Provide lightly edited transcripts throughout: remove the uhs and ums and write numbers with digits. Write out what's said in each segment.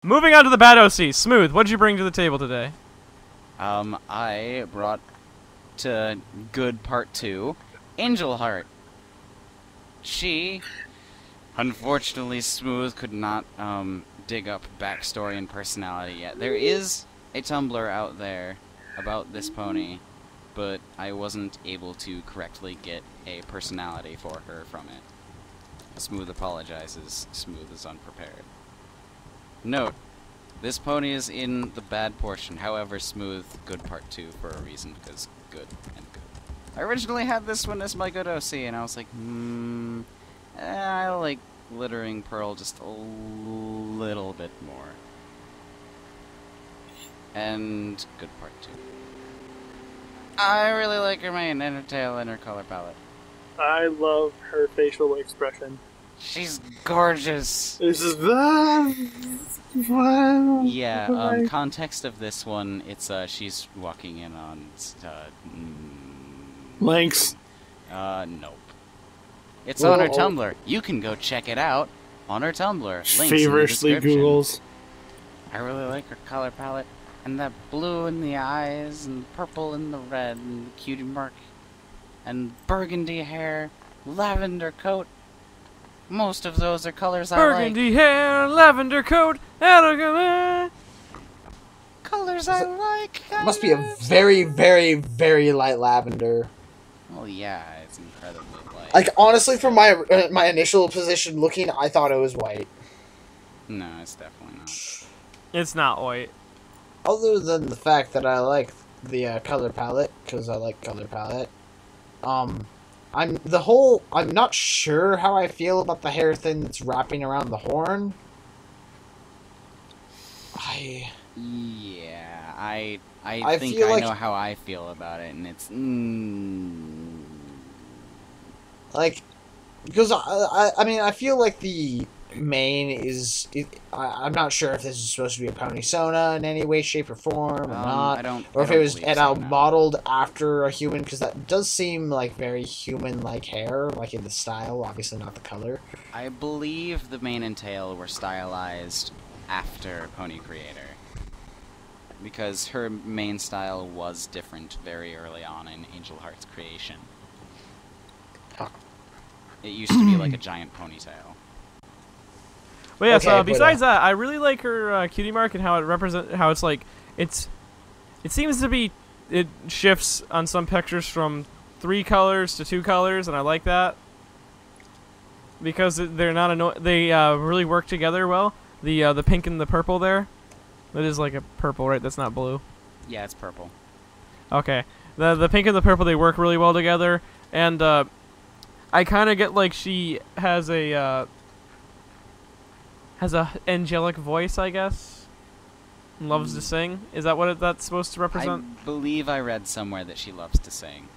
Moving on to the bad OC. Smooth, what'd you bring to the table today? I brought to good part 2, Angel Heart. She, unfortunately, Smooth could not, dig up backstory and personality yet. There is a Tumblr out there about this pony, but I wasn't able to correctly get a personality for her from it. Smooth apologizes. Smooth is unprepared. Note, this pony is in the bad portion, however, Smooth, good part 2 for a reason, because good and good. I originally had this one as my good OC, and I was like, I like Glittering Pearl just a little bit more. And good part 2. I really like her mane and her tail and her color palette. I love her facial expression. She's gorgeous. This is Yeah, context of this one, it's, she's walking in on, links. Nope. It's on her Tumblr. You can go check it out on her Tumblr. Links Feverishly in the description. Googles. I really like her color palette, and that blue in the eyes, and purple in the red, and the cutie mark, and burgundy hair, lavender coat. Most of those are colors I like. Burgundy hair, lavender coat, colors I like. It must be a very, very, very light lavender. Oh yeah, it's incredibly light. Like, honestly, from my initial position looking, I thought it was white. No, it's definitely not. It's not white. Other than the fact that I like the color palette, because I like color palette, I'm not sure how I feel about the hair thing that's wrapping around the horn. Yeah, I think feel I like, know how I feel about it, and it's like, because I mean, I feel like the mane is, I'm not sure if this is supposed to be a pony sona in any way, shape, or form, or not, or if it was modeled after a human, because that does seem like very human-like hair, like in the style, obviously not the color. I believe the mane and tail were stylized after Pony Creator, because her mane style was different very early on in Angel Heart's creation. It used to be like a giant ponytail. But yeah, Okay, so besides that, I really like her cutie mark and how it's like, it seems to be, it shifts on some pictures from 3 colors to 2 colors, and I like that. Because they're not they really work together well. The pink and the purple there. That is like a purple, right? That's not blue. Yeah, it's purple. Okay. The pink and the purple, they work really well together, and I kind of get like she has a angelic voice, I guess. Loves to sing. Is that what that's supposed to represent? I believe I read somewhere that she loves to sing.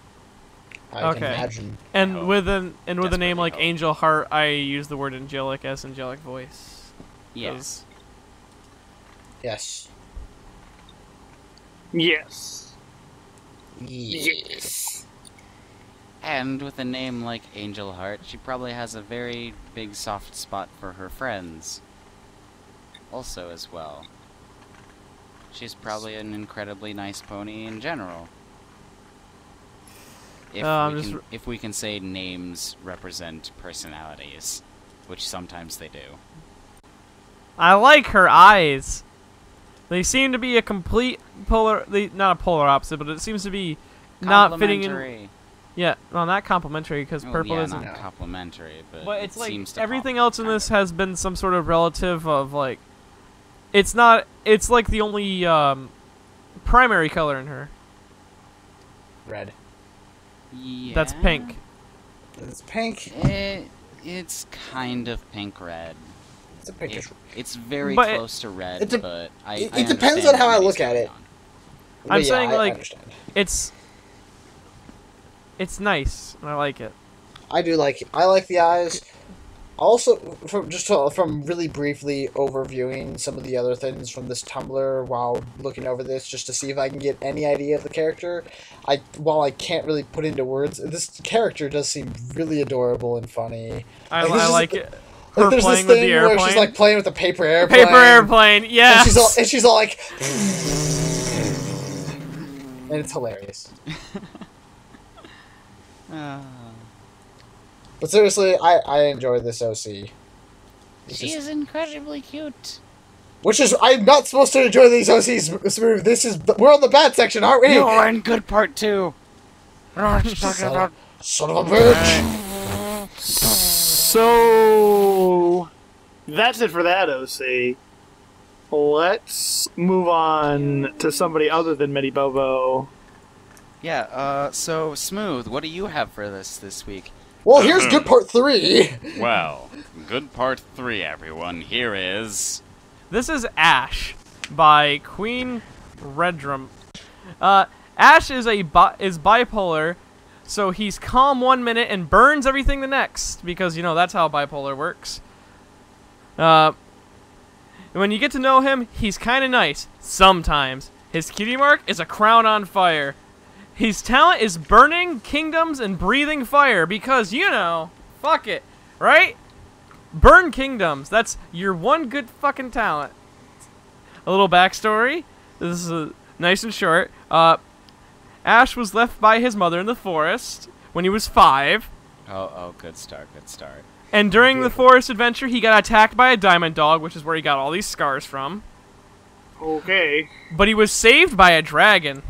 I can imagine. And with a name like Angel Heart, I use the word angelic as angelic voice. Yes. Yes. Yes. Yes. And with a name like Angel Heart, she probably has a very big soft spot for her friends. Also as well. She's probably an incredibly nice pony in general. If we can say names represent personalities, which sometimes they do. I like her eyes. They seem to be a complete not a polar opposite, but it seems to be not fitting in. Yeah, well, not complimentary, because purple isn't. Not complimentary, but it's like seems to everything else in this has been some sort of relative of like. It's not. It's like the only primary color in her. Red. Yeah. That's pink. It's pink. It's kind of pink red. It's a pinkish. It's very close to red, but it depends on how I look at it. I'm saying like it's nice, and I like it. I do like it. I like the eyes. Also, from really briefly overviewing some of the other things from this Tumblr while looking over this, just to see if I can get any idea of the character. While I can't really put into words, this character does seem really adorable and funny. I like it. her there's playing this with thing the where airplane. she's like playing with the paper airplane. Paper airplane, yeah. And she's all like, and it's hilarious. But seriously, I enjoy this OC. She is incredibly cute. Which is, I'm not supposed to enjoy these OCs smooth. We're on the bad section, aren't we? You're in good part 2. Son of a bitch. So that's it for that OC. Let's move on to somebody other than Medibobo. Yeah, so Smooth, what do you have for this week? Well, here's good part 3. Well, good part 3, everyone. Here is... This is Ash by Queen Redrum. Ash is bipolar, so he's calm 1 minute and burns everything the next, because, you know, that's how bipolar works. When you get to know him, he's kind of nice, sometimes. His cutie mark is a crown on fire. His talent is burning kingdoms and breathing fire, because, you know, fuck it, right? Burn kingdoms. That's your one good fucking talent. A little backstory. This is nice and short. Ash was left by his mother in the forest when he was 5. Oh, good start, good start. And during the forest adventure, he got attacked by a diamond dog, which is where he got all these scars from. Okay. But he was saved by a dragon.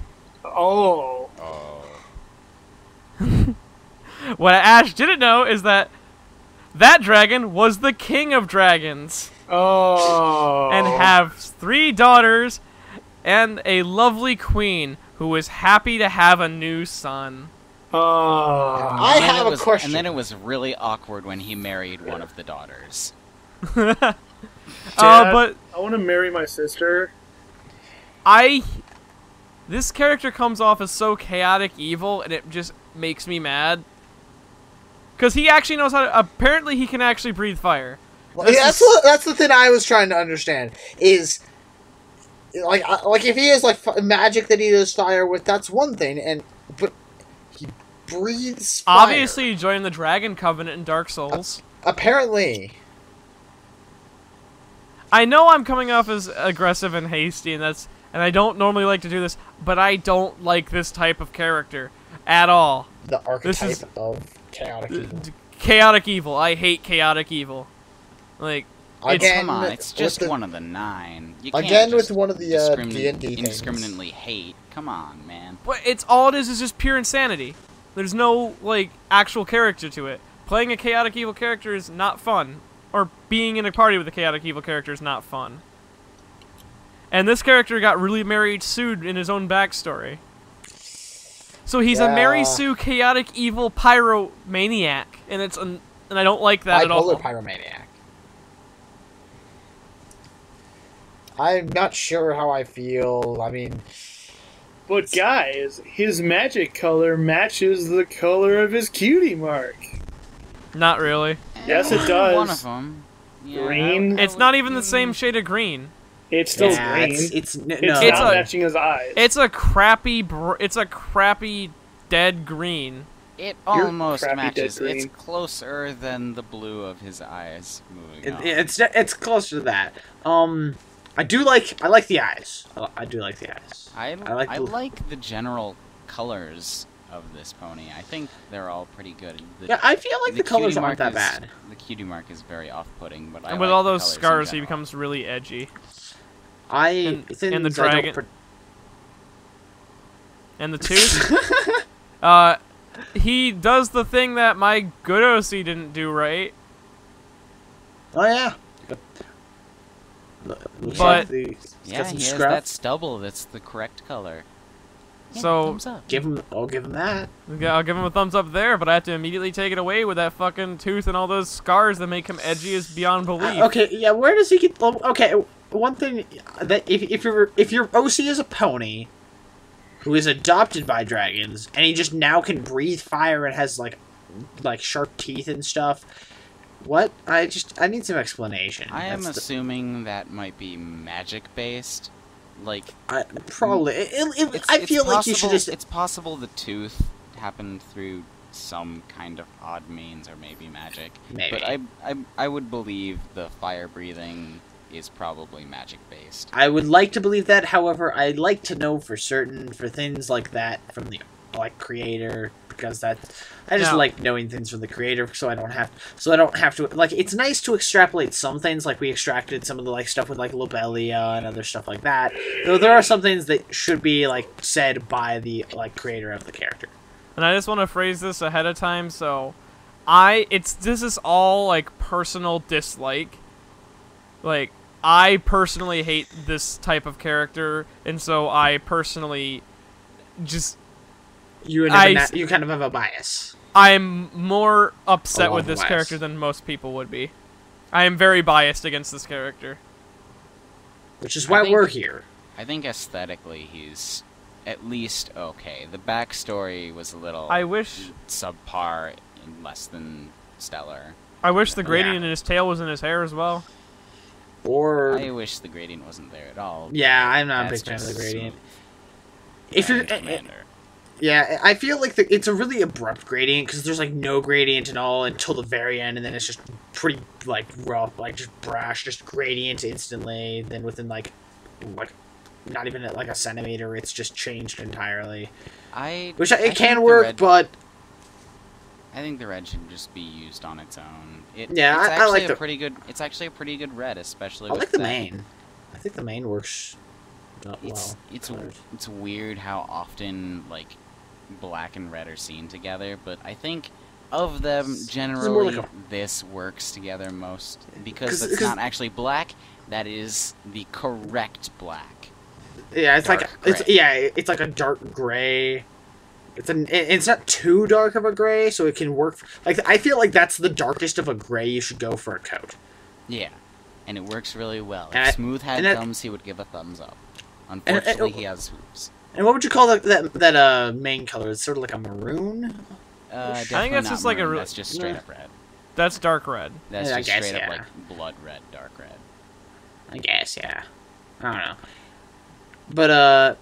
Oh. What Ash didn't know is that dragon was the king of dragons. Oh. And have 3 daughters and a lovely queen who was happy to have a new son. Oh. I have a question. And then it was really awkward when he married one of the daughters. Dad, But I want to marry my sister. This character comes off as so chaotic evil, and it just makes me mad. Because he actually knows how to... Apparently, he can actually breathe fire. Well, that's the thing I was trying to understand. Is... Like if he has, like, magic that he does fire with, that's one thing, but he breathes fire. Obviously, he joined the Dragon Covenant in Dark Souls. Apparently. I know I'm coming off as aggressive and hasty, and I don't normally like to do this, but I don't like this type of character at all. The archetype of chaotic evil. Chaotic evil. I hate chaotic evil. Like, Come on, it's just one of the 9. You can't again, just with one of the D&D things. indiscriminately hate. Come on, man. but all it is just pure insanity. There's no, like, actual character to it. Playing a chaotic evil character is not fun. Or being in a party with a chaotic evil character is not fun. And this character got really Mary Sued in his own backstory. So he's a Mary Sue chaotic evil pyromaniac, and and I don't like that at all. Bipolar pyromaniac. I'm not sure how I feel. I mean, But guys, his magic color matches the color of his cutie mark. Not really. Yes, it does. One of them. Yeah, Green. It's not even the same shade of green. It's still yeah, green. it's It's no. not matching his eyes. It's a crappy dead green. It almost crappy matches. dead green. It's closer than the blue of his eyes. Moving on. It's closer to that. I like the eyes. I do like the eyes. I like like the general colors of this pony. I think they're all pretty good. Yeah, I feel like the colors cutie aren't that mark bad. The cutie mark is very off-putting, but And with all those scars, he becomes really edgy. And the dragon. And the tooth. He does the thing that my good OC didn't do right. Oh yeah. But yeah, he has that stubble that's the correct color. Yeah, so thumbs up. I'll give him that. I'll give him a thumbs up there, but I have to immediately take it away with that fucking tooth and all those scars that make him edgy as beyond belief. Okay, yeah. Where does he get? Okay, one thing that if your OC is a pony who is adopted by dragons and he just now can breathe fire and has like sharp teeth and stuff. What? I need some explanation. I am assuming that might be magic based. Like probably. I feel like you should just. It's possible the tooth happened through some kind of odd means or maybe magic. Maybe. But I would believe the fire breathing is probably magic based. I would like to believe that. However, I'd like to know for certain for things like that from the creator, because I just like knowing things from the creator, so I don't have to like. It's nice to extrapolate some things, like we extracted some of the stuff with Lobelia and other stuff like that. Though there are some things that should be said by the creator of the character. And I just want to phrase this ahead of time, so this is all personal dislike. I personally hate this type of character, and so I personally just you kind of have a bias. I'm more upset with this bias. character than most people would be. I am very biased against this character. Which is why we're here. I think aesthetically he's at least okay. The backstory was a little subpar and less than stellar. I wish the gradient in his tail was in his hair as well. Or I wish the gradient wasn't there at all. Yeah, I'm not a big fan of the gradient. If you're Commander. Yeah, I feel like it's a really abrupt gradient, because there's no gradient at all until the very end, and then it's just pretty rough, just brash, just gradient instantly. Then within not even a centimeter, it's just changed entirely. It can work, but I think the red should just be used on its own. I like It's actually a pretty good red, especially. I with like the main. I think the main works. It's weird how often black and red are seen together, but I think of them generally this works together most because it's not actually black. That is the correct black. Yeah, it's like a dark gray. It's not too dark of a gray, so it can work. I feel like that's the darkest of a gray you should go for a coat. Yeah, and it works really well. If Smooth had thumbs, he would give a thumbs up. Unfortunately, he has hooves. And what would you call that main color? It's sort of like a maroon? I think that's just maroon. That's just straight up red. That's dark red. That's just straight up blood red, dark red. I guess, yeah. I don't know. But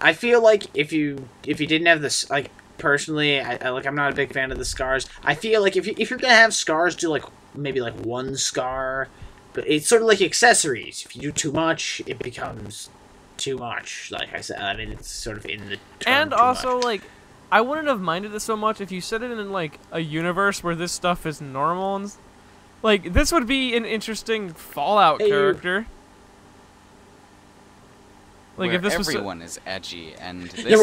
I feel like if you didn't have this, personally, I'm not a big fan of the scars. I feel like if you're gonna have scars, do maybe one scar. But it's sort of like accessories. If you do too much, it becomes too much. Like I said, I mean, it's sort of in the term and also I wouldn't have minded it so much if you set it in a universe where this stuff is normal and this would be an interesting Fallout character. Where if this everyone is edgy and this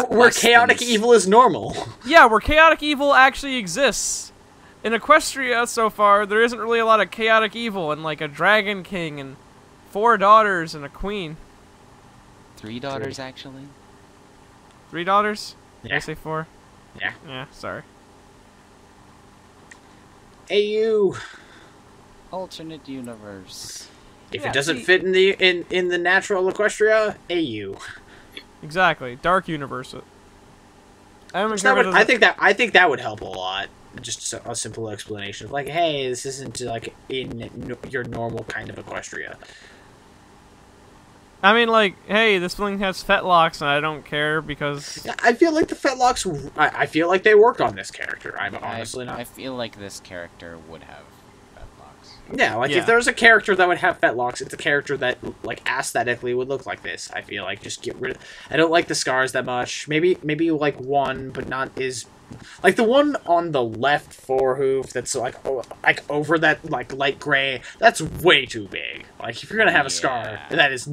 where chaotic evil is normal. Yeah, where chaotic evil actually exists. In Equestria so far, there isn't really a lot of chaotic evil, and a dragon king and 4 daughters and a queen. 3 daughters, actually. 3 daughters? Yeah. Did I say 4? Yeah. Yeah, sorry. AU. Alternate universe. If it doesn't fit in the natural Equestria, AU. Exactly. Dark universe. I think that would help a lot. Just a simple explanation of hey, this isn't in your normal kind of Equestria. I mean, hey, this thing has fetlocks, and I don't care because I feel like the fetlocks. I feel like they worked on this character. I'm honestly not. I feel like this character would have fetlocks. Yeah, if there's a character that would have fetlocks, it's a character that aesthetically would look like this. I feel just get rid of. I don't like the scars that much. Maybe one, but not as. The one on the left forehoof that's over that light gray, that's way too big. If you're gonna have a scar, that is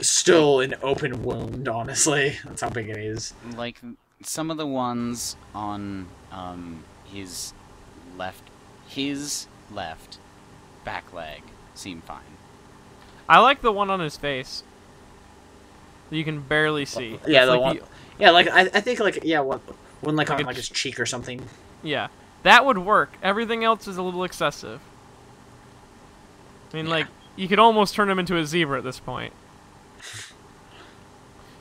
still an open wound, honestly. That's how big it is. Some of the ones on his left back leg seem fine. I like the one on his face that you can barely see. Yeah, the one. Yeah, I think one on his cheek or something. Yeah, that would work. Everything else is a little excessive. I mean, you could almost turn him into a zebra at this point.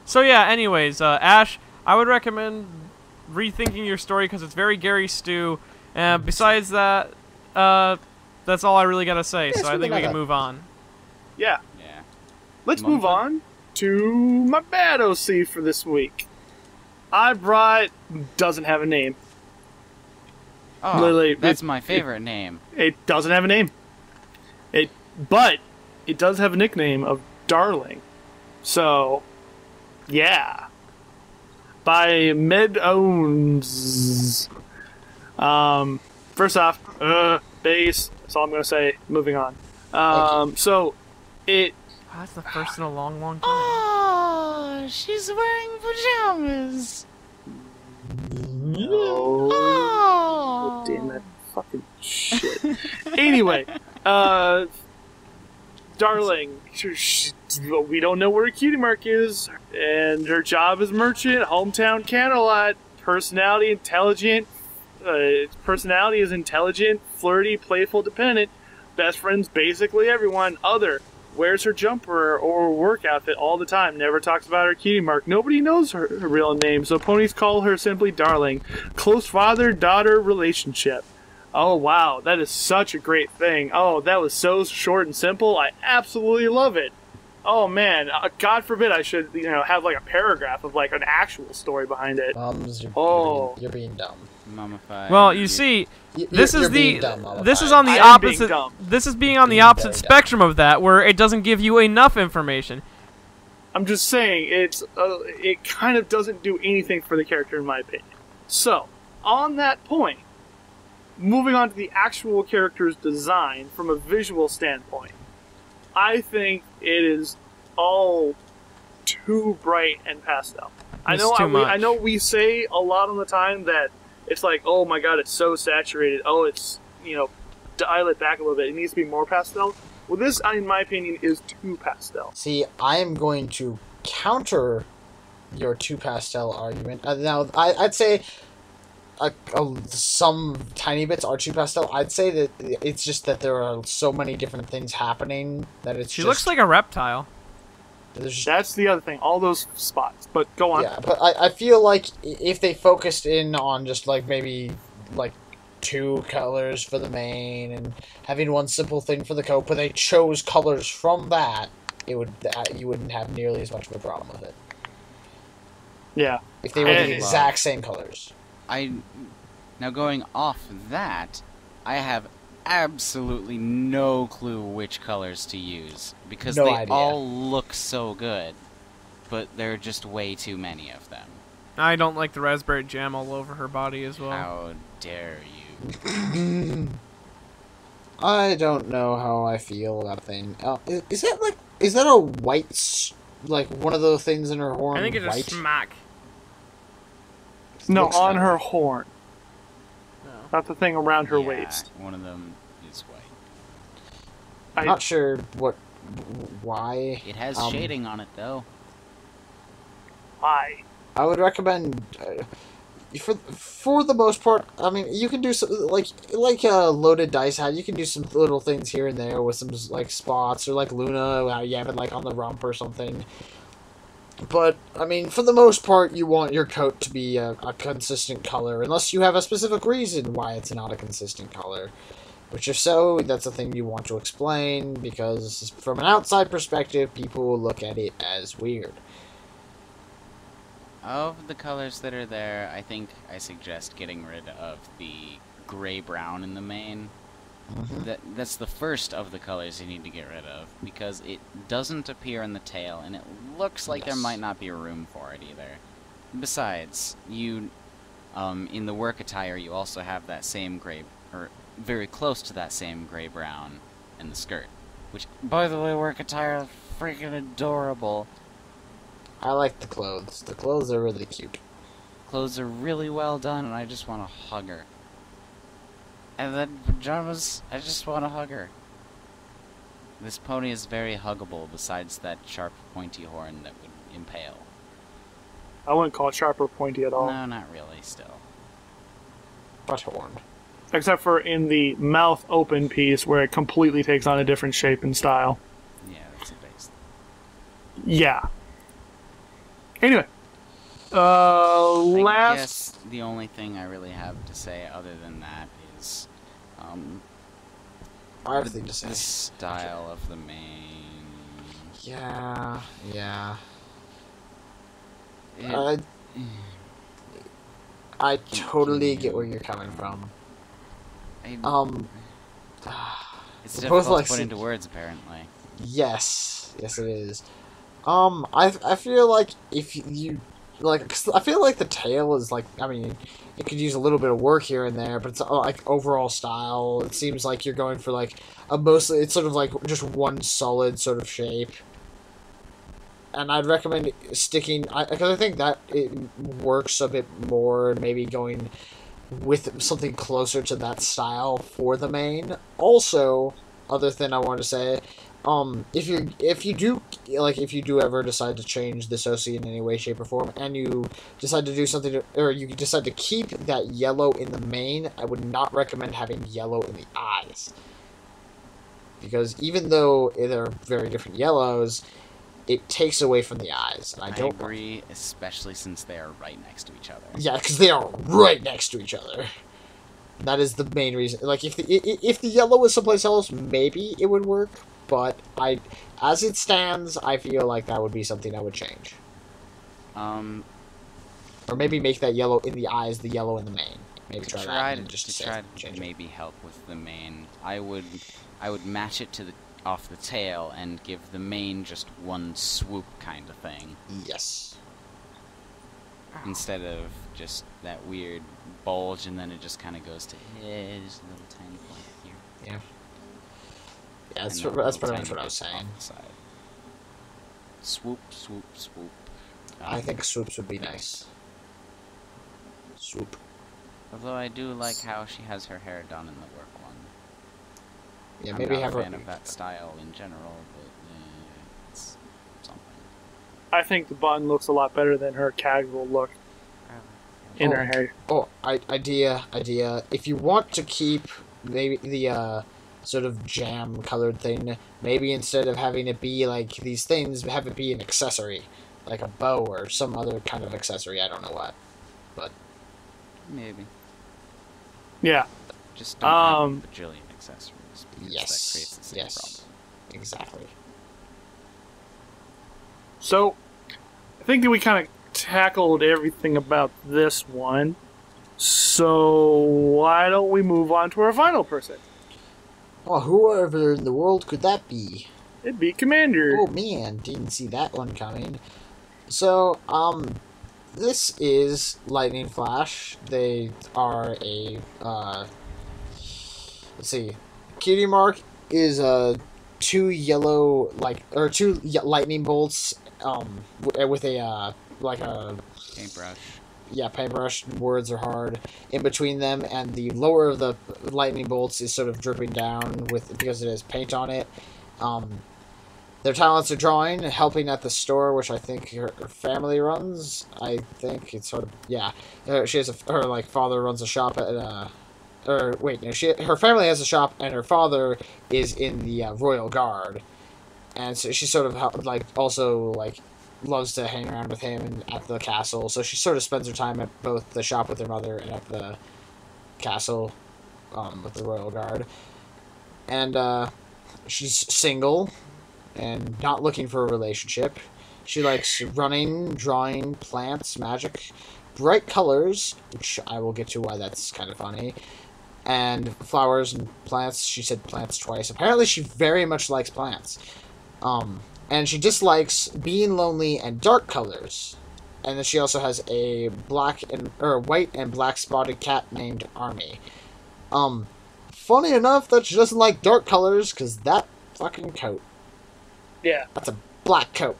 So yeah, anyways, Ash, I would recommend rethinking your story because it's very Gary Stu. Besides that, that's all I really gotta say. Yeah, so I think we can move on. Yeah. Yeah. Let's move on to my bad OC for this week. I brought doesn't have a name. Oh, Literally, that's my favorite name. It doesn't have a name. But it does have a nickname of Darling. So, yeah. By Med Owns. First off, base. That's all I'm gonna say. Moving on. So it. Oh, that's the first in a long, long time. Oh, she's wearing pajamas. No. Oh, Damn that fucking shit. Anyway, Darling, we don't know where Cutie Mark is, and her job is merchant, hometown Canterlot, personality intelligent, personality is intelligent, flirty, playful, dependent, best friends basically everyone, other, wears her jumper or work outfit all the time, never talks about her Cutie Mark, nobody knows her real name, so ponies call her simply Darling, close father-daughter relationship. Oh wow, that is such a great thing. Oh, that was so short and simple. I absolutely love it. Oh man, God forbid I should, have like a paragraph of like an actual story behind it. You're being dumb. Mummified. Well, you see, this is this is on the I am being opposite. dumb. This is being on the Being opposite very dumb. spectrum of that, where it doesn't give you enough information. I'm just saying, it kind of doesn't do anything for the character in my opinion. So, on that point, moving on to the actual character's design from a visual standpoint, I think it is all too bright and pastel. It's too much. I know we say a lot of the time that it's like, oh my god, it's so saturated. Oh, it's, dial it back a little bit. It needs to be more pastel. Well, this, in my opinion, is too pastel. See, I am going to counter your too pastel argument. Now, I'd say some tiny bits are too pastel. I'd say that it's just that there are so many different things happening that it's She just, looks like a reptile. That's the other thing. All those spots. But go on. Yeah, but I feel like if they focused in on just like maybe like 2 colors for the main and having one simple thing for the coat, but they chose colors from that, you wouldn't have nearly as much of a problem with it. Yeah. If they were the exact same colors. Now going off that, I have absolutely no clue which colors to use because No they idea. all look so good, but there are just way too many of them. I don't like the raspberry jam all over her body as well. How dare you? I don't know how I feel about that thing. Is that a white, like one of those things in her horn? I think it's a white? smack. No, Looks on like her it. horn. No. Not the thing around her Yeah, waist. one of them is white. I'm not sure why. It has Um, shading on it though. Why? I would recommend, for the most part. I mean, you can do some like a loaded dice hat. You can do some little things here and there with some like spots or like Luna, how you have it like on the rump or something. But I mean, for the most part, you want your coat to be a consistent color, unless you have a specific reason why it's not a consistent color. Which, if so, that's a thing you want to explain, because from an outside perspective, people will look at it as weird. Of the colors that are there, I think I suggest getting rid of the gray-brown in the main. That's the first of the colors you need to get rid of, because it doesn't appear in the tail, and it looks like there might not be room for it either. Besides, in the work attire, you also have that same gray, or very close to that same gray-brown in the skirt. Which, by the way, work attire is freaking adorable. I like the clothes. The clothes are really cute. Clothes are really well done, and I just want to hug her. And then pajamas, I just want to hug her. This pony is very huggable, besides that sharp, pointy horn that would impale. I wouldn't call it sharp or pointy at all. No, not really, still. But horn. Except for in the mouth open piece where it completely takes on a different shape and style. Yeah, that's a base. Yeah. Anyway. I guess the only thing I really have to say other than that is, I have a thing to say. the style of the main. Yeah. It, I totally get where you're coming from. It's difficult like, to put into words, apparently. Yes, it is. I feel like if you like, 'cause I feel like the tail is like, I mean, it could use a little bit of work here and there, but it's like overall style. It seems like you're going for like a mostly, it's sort of like just one solid sort of shape. And I'd recommend sticking, because I think that it works a bit more, maybe going with something closer to that style for the main. Also, other thing I want to say, if you do ever decide to change this OC in any way, shape, or form, and you decide to do something, or you decide to keep that yellow in the main, I would not recommend having yellow in the eyes, because even though they're very different yellows, it takes away from the eyes. And I don't agree, especially since they are right next to each other. Yeah, because they are right next to each other. That is the main reason. Like, if the yellow was someplace else, maybe it would work. But as it stands, I feel like that would be something I would change. Or maybe make that yellow in the eyes the yellow in the main. Maybe try that and just to maybe help with the main. I would match it to off the tail and give the main just one swoop kind of thing. Yes. Instead of just that weird bulge and then it just kind of goes to his little tiny point here. Yeah. Yeah, that's pretty much what I was saying. Swoop, swoop, swoop. I think swoops would be nice. Swoop. Although I do like how she has her hair done in the work one. Yeah, I'm maybe not have a fan of that style in general, but it's something. I think the bun looks a lot better than her casual look in her hair. Oh, idea. If you want to keep maybe the sort of jam colored thing, maybe instead of having it be like these things, have it be an accessory, like a bow or some other kind of accessory. I don't know what, but maybe. Yeah. Just don't have a bajillion accessories. Yes. That creates the same problem. Exactly. So, I think that we kind of tackled everything about this one. So, why don't we move on to our final person? Well, whoever in the world could that be? It'd be Commander. Oh man, didn't see that one coming. So, this is Lightning Flash. They are a, let's see, Cutie Mark is, two lightning bolts, with a, like a... Paintbrush. Yeah, paintbrush, words are hard, in between them, and the lower of the lightning bolts is sort of dripping down because it has paint on it. Their talents are drawing, helping at the store, which I think her family runs. I think it's sort of, yeah. She has her father runs a shop at her family has a shop, and her father is in the Royal Guard, and so she sort of also loves to hang around with him and at the castle. So she sort of spends her time at both the shop with her mother and at the castle, with the Royal Guard, and she's single and not looking for a relationship. She likes running, drawing, plants, magic, bright colors, which I will get to why that's kind of funny, and flowers and plants. She said plants twice. Apparently she very much likes plants. And she dislikes being lonely and dark colors. And then she also has a white and black spotted cat named Army. Funny enough that she doesn't like dark colors, because that fucking coat. Yeah. That's a black coat.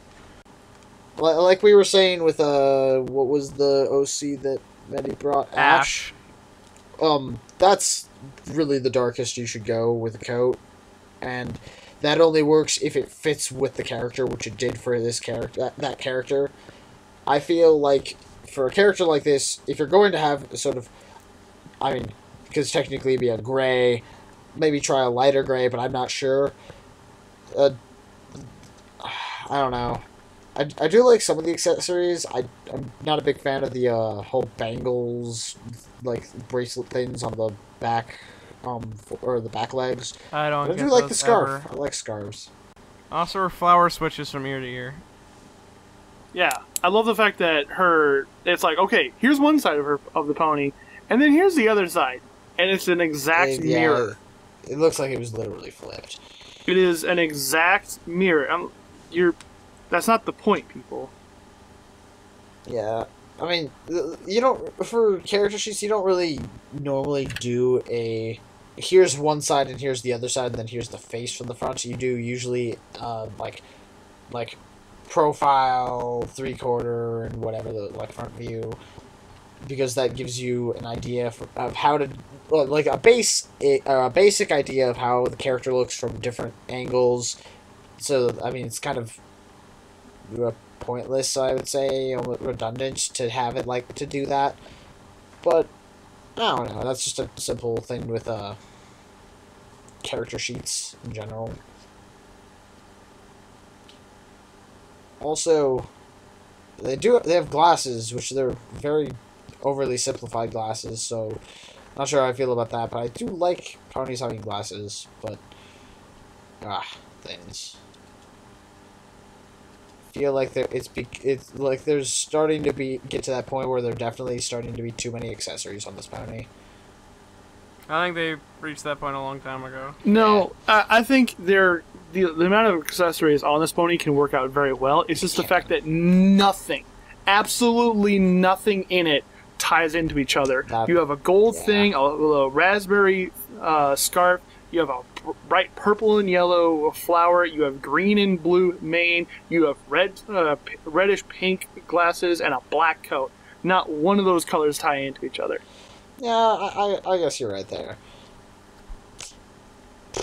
Like we were saying with, what was the OC that Maddie brought? Ash. That's really the darkest you should go with a coat. And that only works if it fits with the character, which it did for this character. That character. I feel like for a character like this, if you're going to have sort of, I mean, because technically it'd be a gray, maybe try a lighter gray, but I'm not sure. I don't know. I do like some of the accessories. I'm not a big fan of the whole bangles, bracelet things on the back, or the back legs. I don't. But I do like the scarf. I like scarves. Also, her flower switches from ear to ear. Yeah, I love the fact that it's like, okay, here's one side of the pony, and then here's the other side, and it's an exact mirror. It looks like it was literally flipped. It is an exact mirror. That's not the point, people. Yeah, I mean, you don't, for character sheets, you don't really normally do here's one side and here's the other side, and then here's the face from the front. You do usually, like profile, 3/4, and whatever, the front view, because that gives you an idea of how to, like a basic idea of how the character looks from different angles. So, I mean, it's kind of pointless, I would say, redundant to have it to do that. But I don't know. That's just a simple thing with character sheets in general. Also, they have glasses, which they're very overly simplified glasses. So, not sure how I feel about that. But I do like ponies having glasses. But things. Feel like it's like there's starting to get to that point where there definitely starting to be too many accessories on this pony. I think they reached that point a long time ago. No, I think the amount of accessories on this pony can work out very well. It's just the fact that nothing, absolutely nothing in it ties into each other. You have a gold thing, a raspberry scarf. You have a bright purple and yellow flower. You have green and blue mane. You have reddish pink glasses and a black coat. Not one of those colors tie into each other. Yeah, I guess you're right there.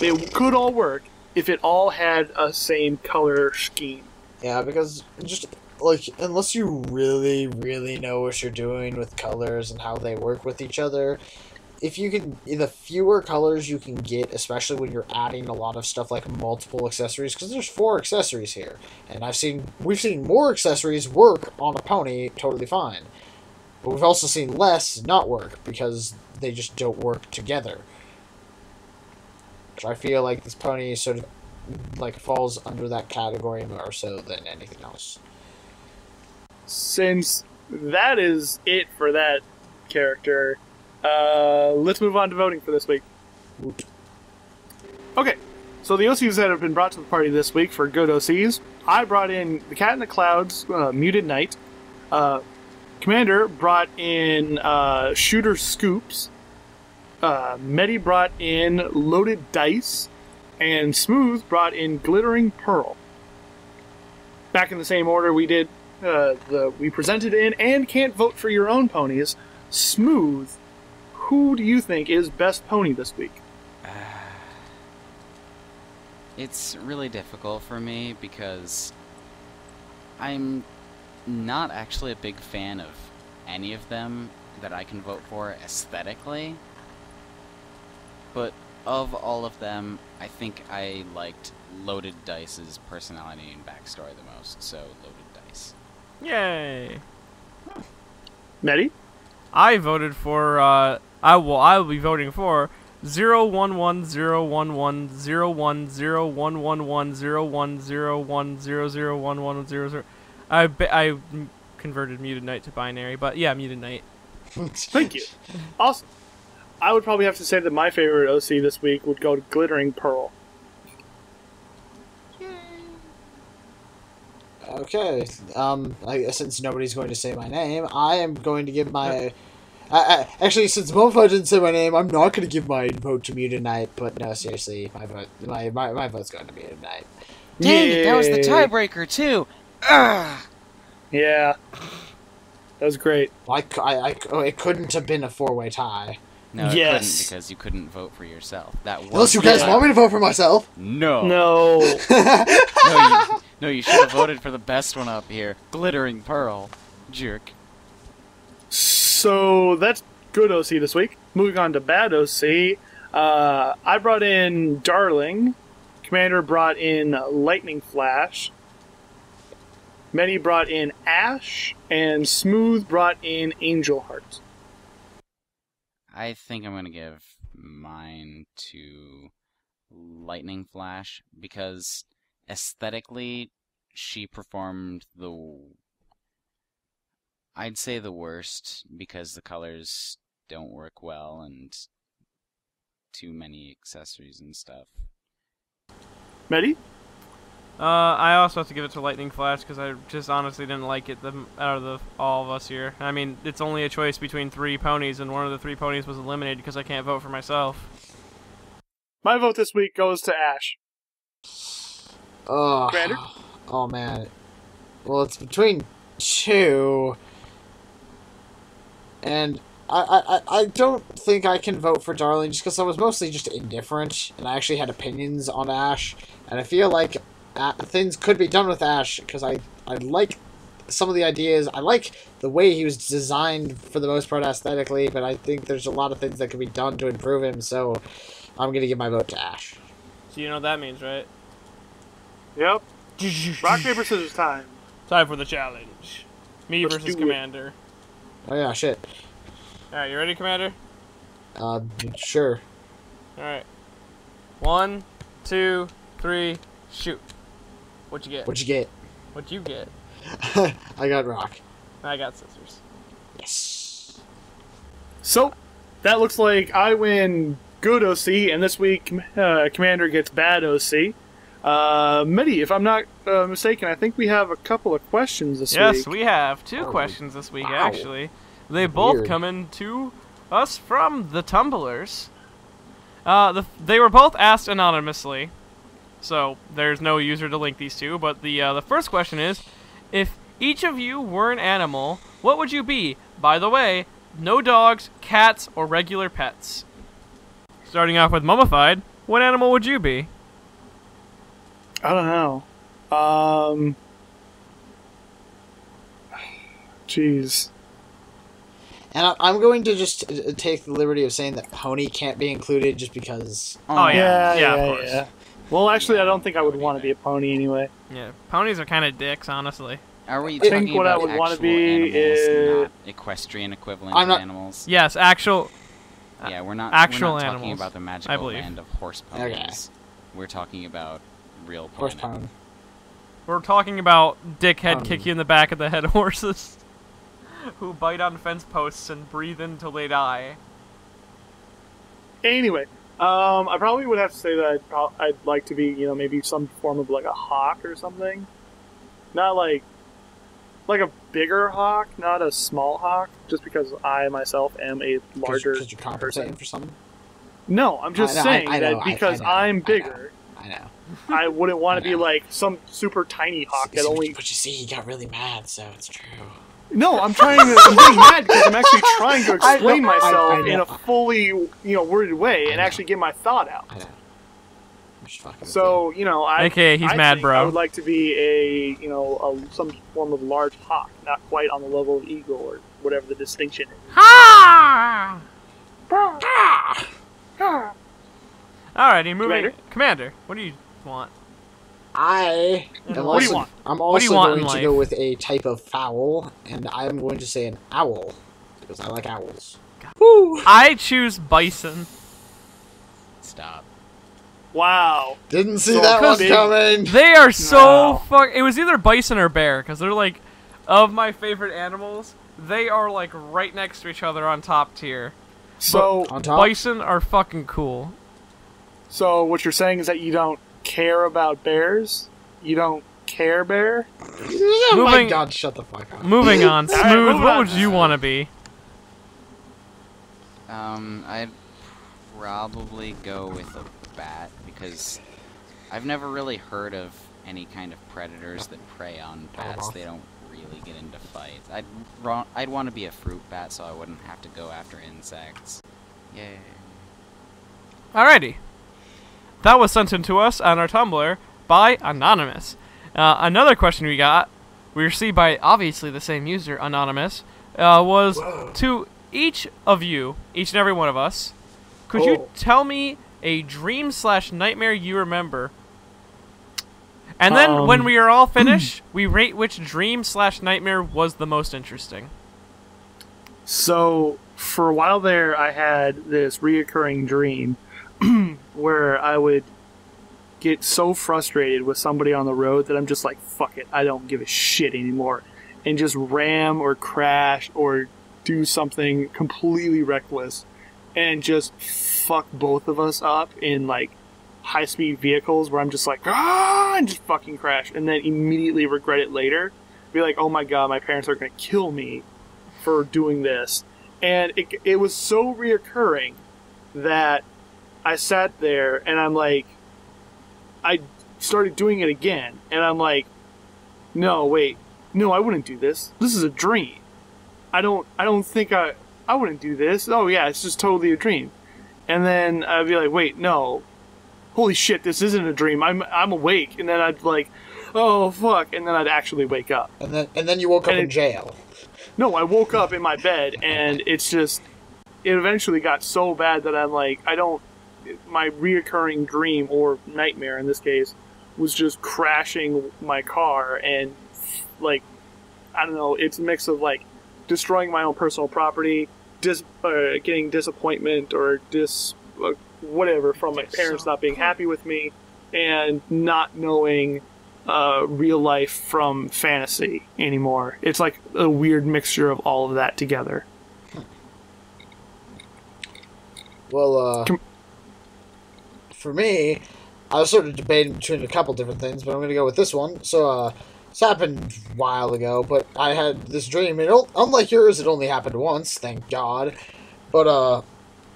They could all work if it all had a same color scheme. Yeah, because just unless you really, really know what you're doing with colors and how they work with each other, the fewer colors you can get, especially when you're adding a lot of stuff like multiple accessories, because there's 4 accessories here, and we've seen more accessories work on a pony totally fine, but we've also seen less not work because they just don't work together. So I feel like this pony sort of falls under that category more so than anything else. Since that is it for that character, let's move on to voting for this week. Okay, so the OCs that have been brought to the party this week for good OCs, I brought in TheCat-In-TheClouds, Muted Knight. Commander brought in Shooter Scoops. Medi brought in Loaded Dice. And Smooth brought in Glittering Pearl. Back in the same order we did, we presented in and can't vote for your own ponies. Smooth, who do you think is best pony this week? It's really difficult for me because I'm not actually a big fan of any of them that I can vote for aesthetically. But of all of them, I think I liked Loaded Dice's personality and backstory the most, so Loaded Dice. Yay! Medi? I voted for, I will be voting for 011011101101101001100. I converted Muted Knight to binary, but yeah, Muted Knight. Thank you. Awesome. I would probably have to say that my favorite OC this week would go to Glittering Pearl. Okay, since nobody's going to say my name, I am going to give my... actually, since Mofa didn't say my name, I'm not going to give my vote to Muted Knight, but no, seriously, my vote's going to Muted Knight. Dang it, that was the tiebreaker, too! Ugh. Yeah. That was great. It couldn't have been a 4-way tie. No, it couldn't, because you couldn't vote for yourself. Unless you guys want me to vote for myself. No. No. No, you should have voted for the best one up here. Glittering Pearl. Jerk. So, that's good OC this week. Moving on to bad OC. I brought in Darling. Commander brought in Lightning Flash. Medi brought in Ash. And Smooth brought in Angel Heart. I think I'm going to give mine to Lightning Flash because aesthetically she performed the I'd say the worst, because the colors don't work well and too many accessories and stuff. Medi? I also have to give it to Lightning Flash because I just honestly didn't like it out of all of us here. I mean, it's only a choice between 3 ponies, and one of the 3 ponies was eliminated because I can't vote for myself. My vote this week goes to Ash. Commander? Oh, man. Well, it's between 2. And I don't think I can vote for Darling just because I was mostly just indifferent, and I actually had opinions on Ash. And I feel like things could be done with Ash because I like some of the ideas. I like the way he was designed for the most part aesthetically, but I think there's a lot of things that could be done to improve him, so I'm going to give my vote to Ash. So you know what that means, right? Yep. Rock, paper, scissors time. Time for the challenge. Me versus Commander. Oh yeah, shit. Alright, you ready, Commander? Sure. Alright. 1, 2, 3, shoot. What'd you get? What'd you get? What'd you get? I got rock. I got scissors. Yes. So, that looks like I win good OC, and this week Commander gets bad OC. Medi, if I'm not mistaken, I think we have a couple of questions this week. Yes, we have 2 questions this week, actually. They both come in to us from the Tumblers. They were both asked anonymously, so there's no user to link these to, but the first question is, if each of you were an animal, what would you be? By the way, no dogs, cats, or regular pets. Starting off with Mummified, what animal would you be? I don't know. Jeez. And I'm going to just take the liberty of saying that pony can't be included just because... Oh, yeah. Yeah, of course. Yeah. Well, actually, I don't think I would want to be a pony anyway. Yeah, ponies are kind of dicks, honestly. Are we talking think what I about would want to actual be animals, is... not equestrian equivalent animals? Yes, actual... Yeah, we're not actual talking animals, about the magical land of horse ponies. Okay. We're talking about real Horse pony. pony. We're talking about dickhead kick you in the back of the head horses who bite on fence posts and breathe until they die. Anyway, I probably would have to say that I'd like to be, maybe some form of like a hawk or something. Not like a bigger hawk, not a small hawk, just because I myself am a larger Because you're compensating person. for something? No, I'm just saying that because I'm bigger, I know. I wouldn't want to be like some super tiny hawk that only... But you see, he got really mad, so it's true. No, I'm being mad because I'm actually trying to explain myself in a fully, worded way and actually get my thought out. I know. I'm just fucking So, AKA, he's mad, think bro. I would like to be some form of large hawk, not quite on the level of eagle or whatever the distinction is. Ha! Alrighty, moving. Commander, what do you want? I'm What do you want? What do you also want in going to life? go with a type of fowl, and I'm going to say an owl, because I like owls. Woo. I choose bison. Stop. Wow. Didn't see So that one big. coming! They are so Wow. fuck. It was either bison or bear, because they're like, of my favorite animals, they are like right next to each other on top tier. So, On top? Bison are fucking cool. so what you're saying is that you don't care about bears? You don't care bear? Oh my Moving- god, shut the fuck up. Moving on. Alright, Smooth, moving what on. would you want to be? I'd probably go with a bat, because I've never really heard of any kind of predators that prey on bats. They don't really get into fights. I'd want to be a fruit bat so I wouldn't have to go after insects. Yay. Alrighty. That was sent in to us on our Tumblr by Anonymous. Another question we received by obviously the same user, Anonymous, was to each of you, each and every one of us, could you tell me a dream/nightmare you remember? And then when we are all finished, we rate which dream/nightmare was the most interesting. So, for a while there, I had this reoccurring dream where I would get so frustrated with somebody on the road that I'm just like, fuck it, I don't give a shit anymore. and just ram or crash or do something completely reckless and just fuck both of us up in like high-speed vehicles where I'm just like, ah, and just fucking crash, and then immediately regret it later. Be like, oh my god, my parents are gonna kill me for doing this. And it was so reoccurring that I sat there and I'm like, I started doing it again, and I'm like, no, wait, no, I wouldn't do this. This is a dream. I don't think I wouldn't do this. Oh yeah, it's just totally a dream. And then I'd be like, wait, no, holy shit, this isn't a dream. I'm awake. And then I'd like, oh fuck, and then I'd actually wake up. And then you woke up in jail. No, I woke up in my bed, and it eventually got so bad that I'm like, my reoccurring dream, or nightmare in this case, was just crashing my car, and like, I don't know, it's a mix of like destroying my own personal property, getting disappointment or whatever from my parents not being happy with me, and not knowing real life from fantasy anymore. It's like a weird mixture of all of that together. Well, for me, I was sort of debating between a couple different things, but I'm going to go with this one. So, this happened a while ago, but I had this dream, and unlike yours, it only happened once, thank God. But,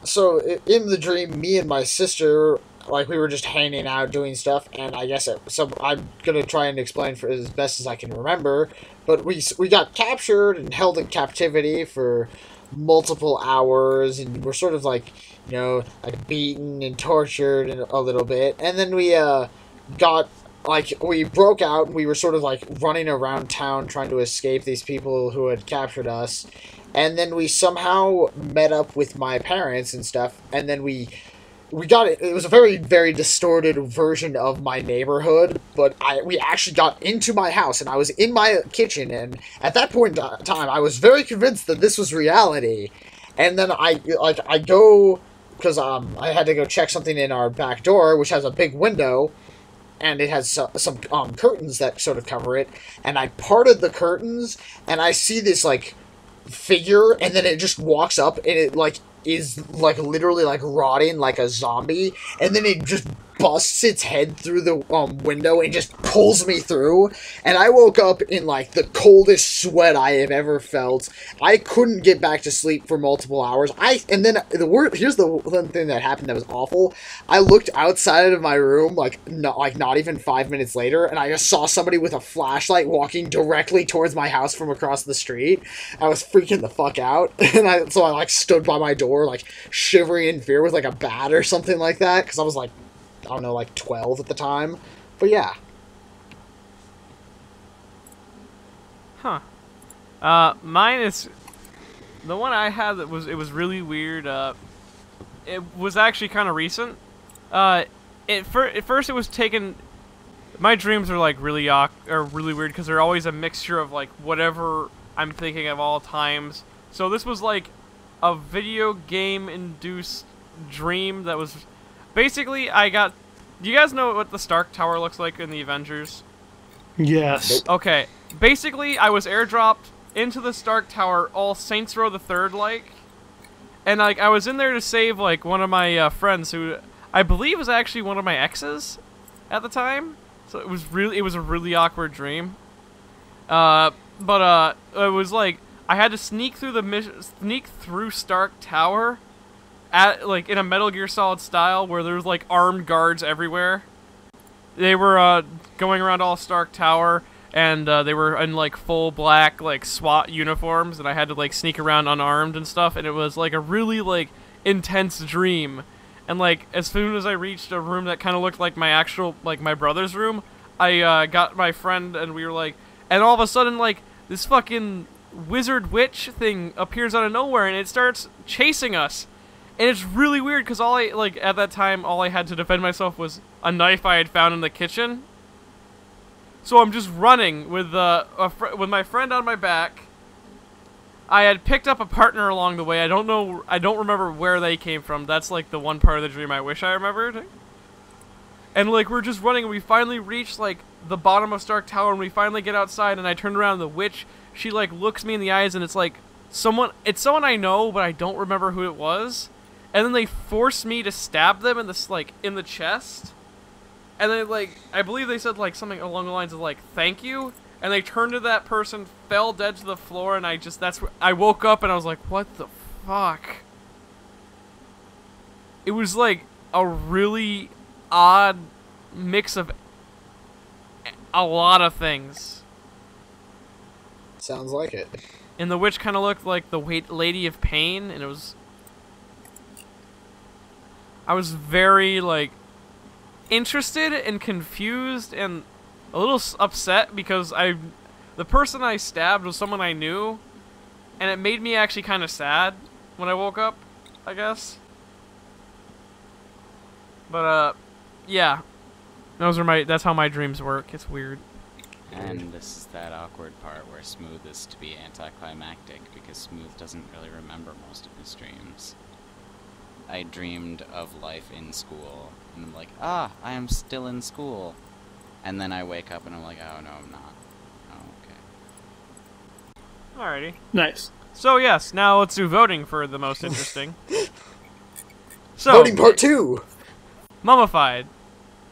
so, in the dream, me and my sister, like, we were just hanging out, doing stuff, and I guess I'm going to try and explain for as best as I can remember, but we got captured and held in captivity for multiple hours, and we're sort of like, you know, like beaten and tortured a little bit, and then we we broke out, and we were sort of like running around town trying to escape these people who had captured us, and then we somehow met up with my parents and stuff, and then we got it. It was a very, very distorted version of my neighborhood, but we actually got into my house, and I was in my kitchen, and at that point in time, I was very convinced that this was reality. And then I go, because I had to go check something in our back door, which has a big window, and it has some curtains that sort of cover it, and I parted the curtains, and I see this, like, figure, and then it just walks up, and it, like, is, like, literally, like, rotting like a zombie, and then it just busts its head through the window and just pulls me through, and I woke up in, like, the coldest sweat I have ever felt. I couldn't get back to sleep for multiple hours. And then here's the one thing that happened that was awful. I looked outside of my room, not even 5 minutes later, and I just saw somebody with a flashlight walking directly towards my house from across the street. I was freaking the fuck out, and so I, like, stood by my door, like, shivering in fear with, like, a bat or something like that, because I was, like, I don't know, like 12 at the time. But yeah. Huh. Mine is the one I had that was really weird. It was actually kind of recent. At first it was taken. My dreams are like really weird because they're always a mixture of like whatever I'm thinking of all times. So this was like a video game induced dream that was. Basically, do you guys know what the Stark Tower looks like in the Avengers? Yes. Okay. Basically, I was airdropped into the Stark Tower, all Saints Row the Third-like. And, like, I was in there to save, like, one of my friends who I believe was actually one of my exes at the time. So it was a really awkward dream. But it was, like, I had to sneak through Stark Tower like in a Metal Gear Solid style, where there's like armed guards everywhere. They were going around all Stark Tower, and they were in like full black like SWAT uniforms, and I had to like sneak around unarmed and stuff. And it was like a really like intense dream. And like as soon as I reached a room that kind of looked like my brother's room, I got my friend, and we were like, and all of a sudden like this fucking wizard witch thing appears out of nowhere, and it starts chasing us. And it's really weird because at that time, all I had to defend myself was a knife I had found in the kitchen. So I'm just running with my friend on my back. I had picked up a partner along the way. I don't remember where they came from. That's like the one part of the dream I wish I remembered. And, like, we're just running, and we finally reach, like, the bottom of Stark Tower, and we finally get outside, and I turn around, and the witch, she, like, looks me in the eyes, and it's, like, someone I know, but I don't remember who it was. And then they force me to stab them in this, like, in the chest. And then, like, I believe they said, like, something along the lines of, like, thank you. And they turned to that person, fell dead to the floor, and I woke up, and I was like, what the fuck? It was, like, a really odd mix of a lot of things. Sounds like it. And the witch kind of looked like the Lady of Pain, and it was... I was very, like, interested and confused and a little upset because the person I stabbed was someone I knew, and it made me actually kind of sad when I woke up, I guess. But, yeah. That's how my dreams work. It's weird. And this is that awkward part where Smooth is to be anticlimactic, because Smooth doesn't really remember most of his dreams. I dreamed of life in school, and I'm like, I am still in school. And then I wake up and I'm like, oh no, I'm not. Oh, okay. Alrighty. Nice. So yes, now let's do voting for the most interesting. So, voting part 2! Mummified.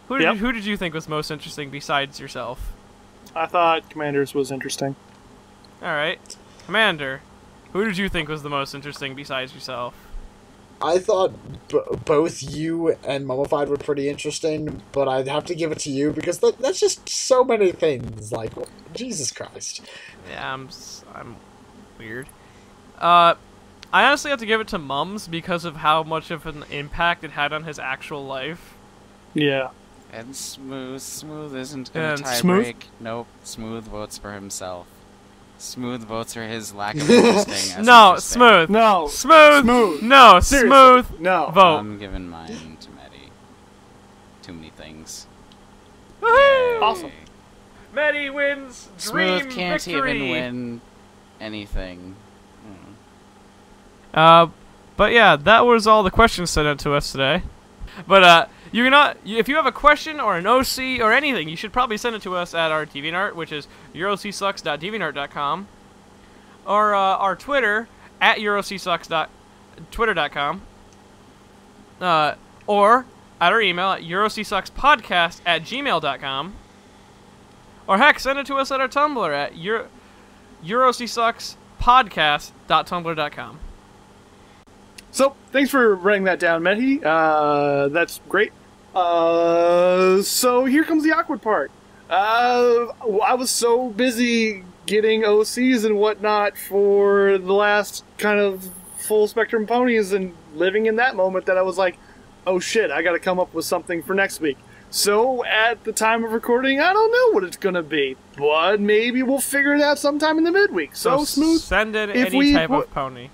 Who Yep. did you think was most interesting besides yourself? I thought Commanders was interesting. Alright. Commander, who did you think was the most interesting besides yourself? I thought both you and Mummified were pretty interesting, but I'd have to give it to you because that's just so many things. Like, Jesus Christ. Yeah, I'm weird. I honestly have to give it to Mums because of how much of an impact it had on his actual life. Yeah. And Smooth isn't gonna tie Smooth? break. Nope, Smooth votes for himself. Smooth votes for his lack of interesting. As No, interesting. Smooth. No. Smooth. Smooth. No, Seriously. Smooth. No. Vote. I'm giving mine to Medi. Too many things. Woohoo! Awesome. Medi wins. Dream Smooth can't victory. even win anything. But yeah, that was all the questions sent in to us today. But if you have a question or an OC or anything, you should probably send it to us at our DeviantArt, which is eurocsucks.deviantart.com, or our Twitter at eurocsucks.twitter.com, or at our email at eurocsuckspodcast@gmail.com, or heck, send it to us at our Tumblr at eurocsuckspodcast.tumblr.com. So, thanks for writing that down, Mehdi. That's great. So here comes the awkward part. I was so busy getting OCs and whatnot for the last kind of full spectrum ponies and living in that moment that I was like, oh shit, I gotta come up with something for next week. So at the time of recording, I don't know what it's gonna be, but maybe we'll figure it out sometime in the midweek. So Smooth, send in any type of pony.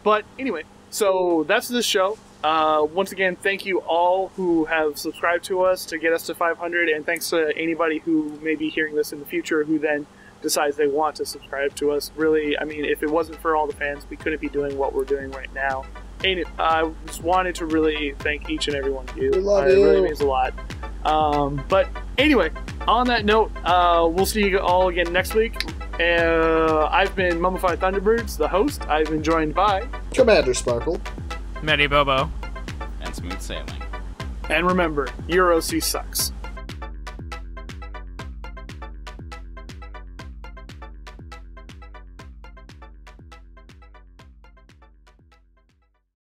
But anyway, so that's this show. Once again, thank you all who have subscribed to us to get us to 500, and thanks to anybody who may be hearing this in the future who then decides they want to subscribe to us. Really, I mean, if it wasn't for all the fans, we couldn't be doing what we're doing right now. And I just wanted to really thank each and every one of you. We love It you. really means a lot. But anyway, on that note, we'll see you all again next week. I've been Mummified Thunderbirds, the host. I've been joined by Commander Sparkle. Medi Bobo. And Smooth sailing. And remember, Euro C sucks.